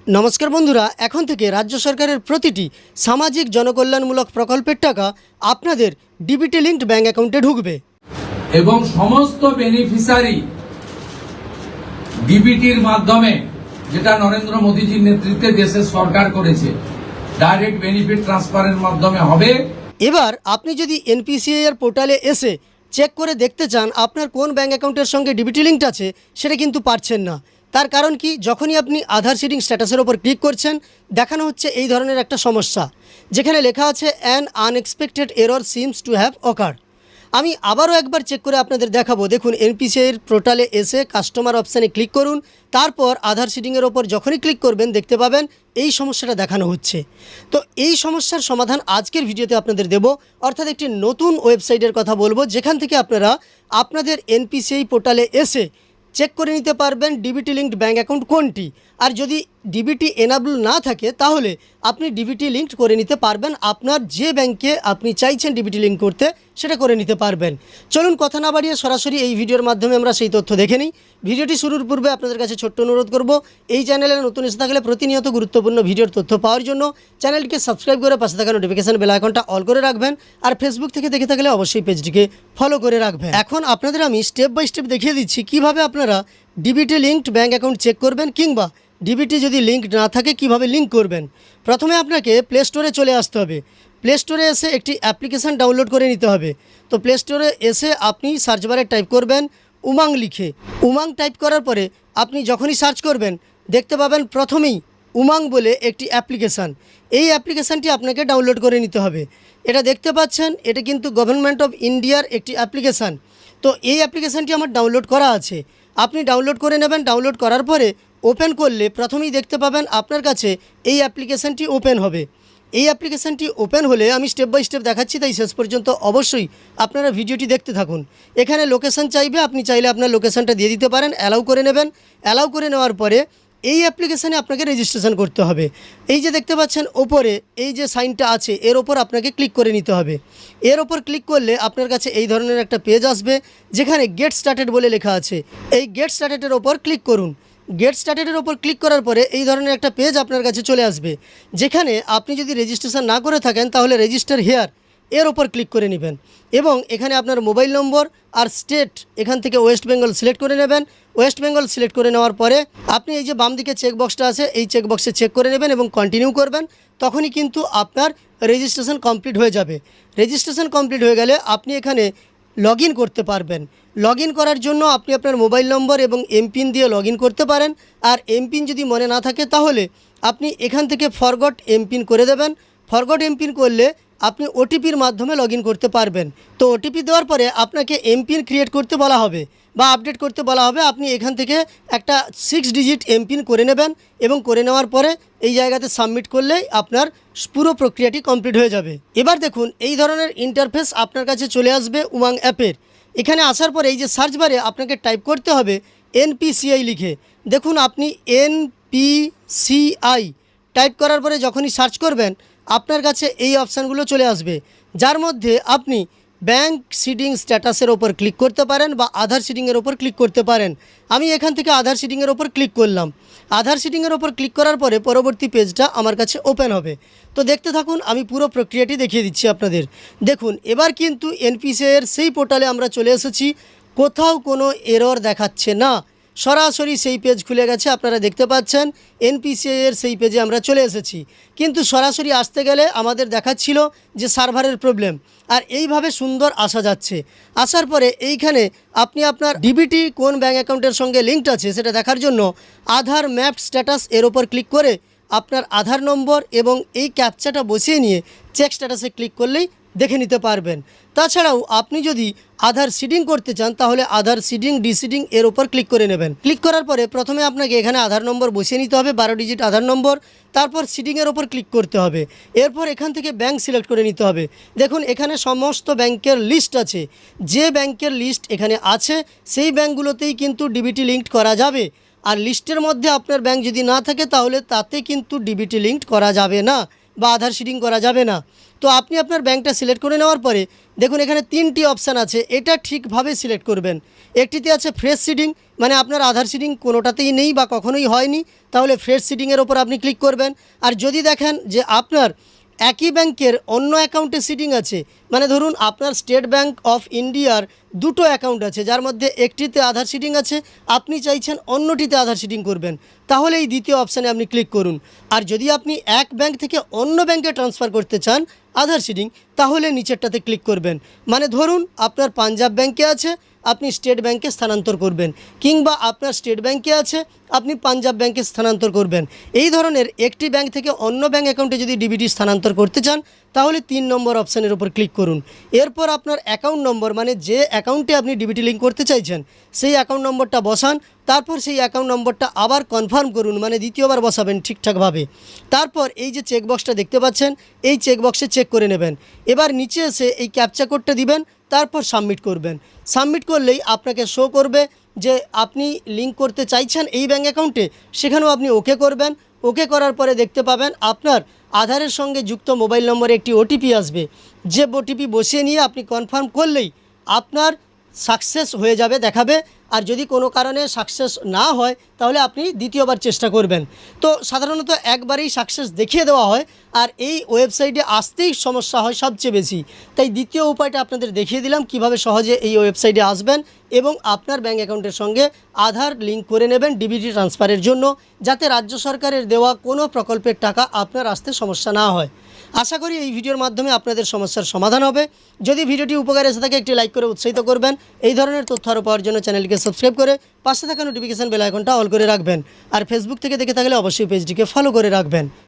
নমস্কার বন্ধুরা, এখন থেকে রাজ্য সরকারের প্রতিটি সামাজিক জনকল্যাণমূলক প্রকল্পের টাকা আপনাদের ডিবিটি লিঙ্কড ব্যাঙ্ক অ্যাকাউন্টে ঢুকবে এবং সমস্ত বেনিফিশিয়ারি ডিবিটির মাধ্যমে, যেটা নরেন্দ্র মোদীজির নেতৃত্বে দেশের সরকার করেছে, ডাইরেক্ট বেনিফিট ট্রান্সফারের মাধ্যমে হবে। এবার আপনি যদি এনপিসিআই এর পোর্টালে এসে চেক করে দেখতে চান আপনার কোন ব্যাঙ্ক অ্যাকাউন্টের সঙ্গে ডিবিটি লিঙ্কড আছে, সেটা কিন্তু পারছেন না। তার কারণ কি, যখনই আপনি আধার সিডিং স্ট্যাটাসের ওপর ক্লিক করছেন, দেখানো হচ্ছে এই ধরনের একটা সমস্যা, যেখানে লেখা আছে an unexpected error seems to have occurred. আমি আবারও একবার চেক করে আপনাদের দেখাবো। দেখুন, এনপিসিআইয়ের পোর্টালে এসে কাস্টমার অপশানে ক্লিক করুন, তারপর আধার সিডিংয়ের ওপর যখনই ক্লিক করবেন দেখতে পাবেন এই সমস্যাটা দেখানো হচ্ছে। তো এই সমস্যার সমাধান আজকের ভিডিওতে আপনাদের দেব, অর্থাৎ একটি নতুন ওয়েবসাইটের কথা বলবো, যেখান থেকে আপনারা আপনাদের এনপিসিআই পোর্টালে এসে চেক করে নিতে পারবেন ডিবিটি লিঙ্কড ব্যাঙ্ক অ্যাকাউন্ট কোনটি। আর যদি ডিবিটি এনাবল না থাকে তাহলে আপনি ডিবিটি লিঙ্কড করে নিতে পারবেন, আপনার যে ব্যাংকে আপনি চাইছেন ডিবিটি লিঙ্ক করতে সেটা করে নিতে পারবেন। চলুন কথা না বাড়িয়ে সরাসরি এই ভিডিওর মাধ্যমে আমরা সেই তথ্য দেখে নিই। ভিডিওটি শুরুর পূর্বে আপনাদের কাছে ছোট্ট অনুরোধ করব, এই চ্যানেলে নতুন এসে থাকলে প্রতিনিয়ত গুরুত্বপূর্ণ ভিডিওর তথ্য পাওয়ার জন্য চ্যানেলটিকে সাবস্ক্রাইব করে পাশে থাকা নোটিফিকেশন বেল আইকনটা অল করে রাখবেন। আর ফেসবুক থেকে দেখে থাকলে অবশ্যই পেজটিকে ফলো করে রাখবেন। এখন আপনাদের আমি স্টেপ বাই স্টেপ দেখিয়ে দিচ্ছি কিভাবে আপনারা DBT linked bank account check করবেন, কিংবা ডিবিটি যদি লিঙ্ক না থাকে কিভাবে লিঙ্ক করবেন। প্রথমে আপনাকে প্লে স্টোরে চলে আসতে হবে। প্লে স্টোরে এসে একটি অ্যাপ্লিকেশান ডাউনলোড করে নিতে হবে। তো প্লে স্টোরে এসে আপনি সার্চ বারে টাইপ করবেন উমাং লিখে। উমাং টাইপ করার পরে আপনি যখনই সার্চ করবেন দেখতে পাবেন প্রথমেই উমাং বলে একটি অ্যাপ্লিকেশান। এই অ্যাপ্লিকেশানটি আপনাকে ডাউনলোড করে নিতে হবে। এটা দেখতে পাচ্ছেন, এটা কিন্তু গভর্নমেন্ট অফ ইন্ডিয়ার একটি অ্যাপ্লিকেশান। তো এই অ্যাপ্লিকেশানটি আমার ডাউনলোড করা আছে, আপনি ডাউনলোড করে নেবেন। ডাউনলোড করার পরে ওপেন করলে প্রথমেই দেখতে পাবেন আপনার কাছে এই অ্যাপ্লিকেশানটি ওপেন হবে। এই অ্যাপ্লিকেশানটি ওপেন হলে আমি স্টেপ বাই স্টেপ দেখাচ্ছি, তাই শেষ পর্যন্ত অবশ্যই আপনারা ভিডিওটি দেখতে থাকুন। এখানে লোকেশান চাইবে, আপনি চাইলে আপনার লোকেশানটা দিয়ে দিতে পারেন, অ্যালাউ করে নেবেন। অ্যালাউ করে নেওয়ার পরে এই অ্যাপ্লিকেশানে আপনাকে রেজিস্ট্রেশন করতে হবে। এই যে দেখতে পাচ্ছেন ওপরে এই যে সাইনটা আছে, এর ওপর আপনাকে ক্লিক করে নিতে হবে। এর ওপর ক্লিক করলে আপনার কাছে এই ধরনের একটা পেজ আসবে, যেখানে গেট স্টার্টেড বলে লেখা আছে। এই গেট স্টার্টেডের ওপর ক্লিক করুন। গেট স্টার্টেডের ওপর ক্লিক করার পরে এই ধরনের একটা পেজ আপনার কাছে চলে আসবে, যেখানে আপনি যদি রেজিস্ট্রেশন না করে থাকেন তাহলে রেজিস্টার হেয়ার এর ওপর ক্লিক করে নেবেন, এবং এখানে আপনার মোবাইল নম্বর আর স্টেট এখান থেকে ওয়েস্ট বেঙ্গল সিলেক্ট করে নেবেন। ওয়েস্ট বেঙ্গল সিলেক্ট করে নেওয়ার পরে আপনি এই যে বাম দিকে চেকবক্সটা আছে, এই চেকবক্সে চেক করে নেবেন এবং কন্টিনিউ করবেন। তখনই কিন্তু আপনার রেজিস্ট্রেশন কমপ্লিট হয়ে যাবে। রেজিস্ট্রেশন কমপ্লিট হয়ে গেলে আপনি এখানে লগ ইন করতে পারবেন। লগ ইন করার জন্য আপনি আপনার মোবাইল নম্বর এবং এমপিন দিয়ে লগ ইন করতে পারেন। আর এমপিন যদি মনে না থাকে তাহলে আপনি এখান থেকে ফরগট এমপিন করে দেবেন। ফরগট এমপিন করলে আপনি ওটিপির মাধ্যমে লগ ইন করতে পারবেন। তো ওটিপি দেওয়ার পরে আপনাকে এমপিন ক্রিয়েট করতে বলা হবে বা আপডেট করতে বলা হবে। আপনি এখান থেকে একটা 6 ডিজিট এমপিন করে নেবেন, এবং করে নেওয়ার পরে এই জায়গাতে সাবমিট করলেই আপনার পুরো প্রক্রিয়াটি কমপ্লিট হয়ে যাবে। এবার দেখুন, এই ধরনের ইন্টারফেস আপনার কাছে চলে আসবে উমাং অ্যাপের। এখানে আসার পরে এই যে সার্চ বারে আপনাকে টাইপ করতে হবে এনপিসিআই লিখে। দেখুন, আপনি এনপিসিআই টাইপ করার পরে যখনই সার্চ করবেন আপনার কাছে এই অপশানগুলো চলে আসবে, যার মধ্যে আপনি ব্যাঙ্ক সিডিং স্ট্যাটাসের ওপর ক্লিক করতে পারেন বা আধার সিডিংয়ের ওপর ক্লিক করতে পারেন। আমি এখান থেকে আধার সিডিংয়ের ওপর ক্লিক করলাম। আধার সিডিংয়ের ওপর ক্লিক করার পরে পরবর্তী পেজটা আমার কাছে ওপেন হবে। তো দেখতে থাকুন, আমি পুরো প্রক্রিয়াটি দেখিয়ে দিচ্ছি আপনাদের। দেখুন, এবার কিন্তু এনপিসিআইয়ের সেই পোর্টালে আমরা চলে এসেছি। কোথাও কোনো এরর দেখাচ্ছে না, সরাসরি সেই পেজ খুলে গেছে। আপনারা দেখতে পাচ্ছেন এনপিসিআইয়ের সেই পেজে আমরা চলে এসেছি, কিন্তু সরাসরি আসতে গেলে আমাদের দেখাচ্ছিল যে সার্ভারের প্রবলেম। আর এইভাবে সুন্দর আসা যাচ্ছে। আসার পরে এইখানে আপনি আপনার ডিবিটি কোন ব্যাঙ্ক অ্যাকাউন্টের সঙ্গে লিঙ্কড আছে সেটা দেখার জন্য আধার ম্যাপ স্ট্যাটাস এর ওপর ক্লিক করে আপনার আধার নম্বর এবং এই ক্যাপচাটা বসিয়ে নিয়ে চেক স্ট্যাটাসে ক্লিক করলেই দেখে নিতে পারবেন। তাছাড়াও আপনি যদি আধার সিডিং করতে চান তাহলে আধার সিডিং ডিসিডিং এর ওপর ক্লিক করে নেবেন। ক্লিক করার পরে প্রথমে আপনাকে এখানে আধার নম্বর বসিয়ে নিতে হবে, 12 ডিজিট আধার নম্বর। তারপর সিডিংয়ের ওপর ক্লিক করতে হবে। এরপর এখান থেকে ব্যাঙ্ক সিলেক্ট করে নিতে হবে। দেখুন, এখানে সমস্ত ব্যাংকের লিস্ট আছে। যে ব্যাংকের লিস্ট এখানে আছে সেই ব্যাঙ্কগুলোতেই কিন্তু ডিবিটি লিঙ্কড করা যাবে। আর লিস্টের মধ্যে আপনার ব্যাঙ্ক যদি না থাকে তাহলে তাতে কিন্তু ডিবিটি লিঙ্কড করা যাবে না। বা আধার সিডিং করা যাবে না। তো আপনি আপনার ব্যাংকটা সিলেক্ট করে নেওয়ার পরে দেখুন এখানে 3টি অপশান আছে, এটা ঠিকভাবে সিলেক্ট করবেন। একটিতে আছে ফ্রেশ সিডিং, মানে আপনার আধার সিডিং কোনোটাতেই নেই বা কখনোই হয়নি, তাহলে ফ্রেশ সিডিংয়ের ওপর আপনি ক্লিক করবেন। আর যদি দেখেন যে আপনার একই ব্যাংকের অন্য অ্যাকাউন্টে সিডিং আছে, মানে ধরুন আপনার স্টেট ব্যাংক অফ ইন্ডিয়ার দুটো অ্যাকাউন্ট আছে, যার মধ্যে একটিতে আধার সিডিং আছে, আপনি চাইছেন অন্যটিতে আধার সিডিং করবেন, তাহলে এই দ্বিতীয় অপশানে আপনি ক্লিক করুন। আর যদি আপনি এক ব্যাংক থেকে অন্য ব্যাংকে ট্রান্সফার করতে চান আধার সিডিং, তাহলে নিচেরটাতে ক্লিক করবেন। মানে ধরুন আপনার পাঞ্জাব ব্যাংকে আছে, আপনি স্টেট ব্যাংকে স্থানান্তর করবেন, কিংবা আপনার স্টেট ব্যাংকে আছে, আপনি পাঞ্জাব ব্যাংকে স্থানান্তর করবেন। এই ধরনের একটি ব্যাংক থেকে অন্য ব্যাংক অ্যাকাউন্টে যদি ডিবিটি স্থানান্তর করতে চান, তাহলে 3 নম্বর অপশানের উপর ক্লিক করুন। এরপর আপনার অ্যাকাউন্ট নম্বর, মানে যে অ্যাকাউন্টে আপনি ডিবিটি লিঙ্ক করতে চাইছেন সেই অ্যাকাউন্ট নম্বরটা বসান। তারপর সেই অ্যাকাউন্ট নম্বরটা আবার কনফার্ম করুন, মানে দ্বিতীয়বার বসাবেন ঠিকঠাকভাবে। তারপর এই যে চেকবক্সটা দেখতে পাচ্ছেন, এই চেকবক্সে চেক করে নেবেন। এবার নিচে এসে এই ক্যাপচা কোডটা দিবেন, তারপর সাবমিট করবেন। সাবমিট করলেই আপনাকে শো করবে যে আপনি লিঙ্ক করতে চাইছেন এই ব্যাঙ্ক অ্যাকাউন্টে, সেখানেও আপনি ওকে করবেন। ওকে করার পরে দেখতে পাবেন আপনার আধারের সঙ্গে যুক্ত মোবাইল নম্বরে একটি ওটিপি আসবে, যে ওটিপি বসিয়ে নিয়ে আপনি কনফার্ম করলেই আপনার সাকসেস হয়ে যাবে দেখাবে। আর যদি কোনো কারণে সাকসেস না হয় তাহলে আপনি দ্বিতীয়বার চেষ্টা করবেন। তো সাধারণত একবারেই সাকসেস দেখিয়ে দেওয়া হয়, আর এই ওয়েবসাইটে আসতেই সমস্যা হয় সবচেয়ে বেশি। তাই দ্বিতীয় উপায়টা আপনাদের দেখিয়ে দিলাম কিভাবে সহজে এই ওয়েবসাইটে আসবেন এবং আপনার ব্যাঙ্ক অ্যাকাউন্টের সঙ্গে আধার লিঙ্ক করে নেবেন ডিবিটি ট্রান্সফারের জন্য, যাতে রাজ্য সরকারের দেওয়া কোনো প্রকল্পের টাকা আপনার আসতে সমস্যা না হয়। আশা করি এই ভিডিওর মাধ্যমে আপনাদের সমস্যার সমাধান হবে। যদি ভিডিওটি উপকারে এসে থাকে একটি লাইক করে উৎসাহিত করবেন। এই ধরনের তথ্য আরও পাওয়ার জন্য চ্যানেলটিকে সাবস্ক্রাইব করে পাশে থাকা নোটিফিকেশান বেল আইকনটা অল করে রাখবেন। আর ফেসবুক থেকে দেখে থাকলে অবশ্যই পেজটিকে ফলো করে রাখবেন।